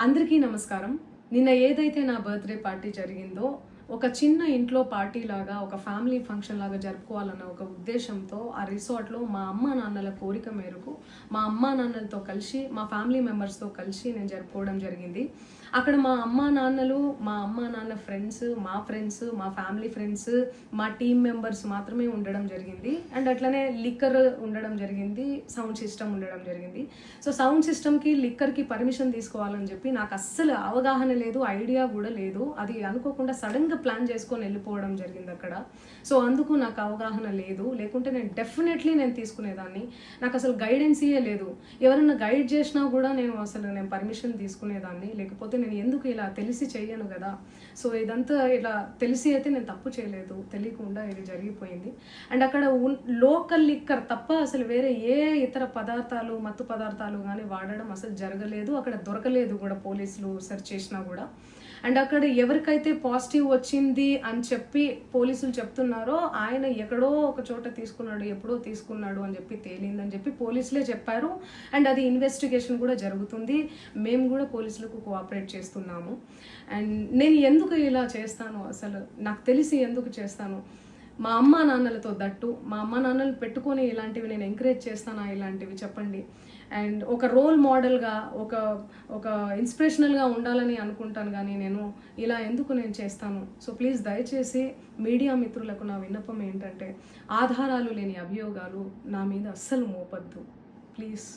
అందరికీ నమస్కారం. నిన్న ఏదైతే నా బర్త్డే పార్టీ జరిగిందో ఒక చిన్న ఇంట్లో పార్టీ లాగా ఒక ఫ్యామిలీ ఫంక్షన్ లాగా జరుపుకోవాలన్న ఒక ఉద్దేశంతో ఆ రిసార్ట్లో మా అమ్మా నాన్నల కోరిక మేరకు మా అమ్మా నాన్నలతో కలిసి మా ఫ్యామిలీ మెంబర్స్తో కలిసి నేను జరుపుకోవడం జరిగింది. అక్కడ మా అమ్మా నాన్నలు, మా అమ్మా నాన్న ఫ్రెండ్స్, మా ఫ్యామిలీ ఫ్రెండ్స్, మా టీమ్ మెంబర్స్ మాత్రమే ఉండడం జరిగింది. అండ్ అట్లనే లిక్కర్ ఉండడం జరిగింది, సౌండ్ సిస్టమ్ ఉండడం జరిగింది. సో సౌండ్ సిస్టమ్కి లిక్కర్కి పర్మిషన్ తీసుకోవాలని చెప్పి నాకు అస్సలు అవగాహన లేదు, ఐడియా కూడా లేదు. అది అనుకోకుండా సడన్గా ప్లాన్ చేసుకొని వెళ్ళిపోవడం జరిగింది అక్కడ. సో అందుకు నాకు అవగాహన లేదు, లేకుంటే నేను డెఫినెట్లీ తీసుకునేదాన్ని. నాకు అసలు గైడెన్సీయే లేదు. ఎవరైనా గైడ్ చేసినా కూడా నేను పర్మిషన్ తీసుకునేదాన్ని, లేకపోతే నేను ఎందుకు ఇలా తెలిసి చెయ్యను కదా. సో ఇదంతా ఇలా తెలిసి అయితే నేను తప్పు చేయలేదు, తెలియకుండా ఇది జరిగిపోయింది. అండ్ అక్కడ లోకల్ లిక్కర్ తప్ప అసలు వేరే ఏ ఇతర పదార్థాలు, మత్తు పదార్థాలు కానీ వాడడం అసలు జరగలేదు. అక్కడ దొరకలేదు కూడా, పోలీసులు సెర్చ్ చేసినా కూడా. అండ్ అక్కడ ఎవరికైతే పాజిటివ్ వచ్చింది అని చెప్పి పోలీసులు చెప్తున్నారో ఆయన ఎక్కడో ఒక చోట తీసుకున్నాడు, ఎప్పుడో తీసుకున్నాడు అని చెప్పి తేలిందని చెప్పి పోలీసులే చెప్పారు. అండ్ అది ఇన్వెస్టిగేషన్ కూడా జరుగుతుంది. మేము కూడా పోలీసులకు కోఆపరేట్ చేస్తున్నాము. అండ్ నేను ఎందుకు ఇలా చేస్తాను, అసలు నాకు తెలిసి ఎందుకు చేస్తాను, మా అమ్మా నాన్నలతో దట్టు మా అమ్మా నాన్నలు పెట్టుకొని ఇలాంటివి నేను ఎంకరేజ్ చేస్తానా, ఇలాంటివి చెప్పండి. అండ్ ఒక రోల్ మోడల్గా, ఒక ఇన్స్పిరేషనల్గా ఉండాలని అనుకుంటాను, కానీ నేను ఇలా ఎందుకు చేస్తాను. సో ప్లీజ్ దయచేసి మీడియా మిత్రులకు నా విన్నపం ఏంటంటే, ఆధారాలు లేని అభియోగాలు నా మీద అస్సలు మోపద్దు ప్లీజ్.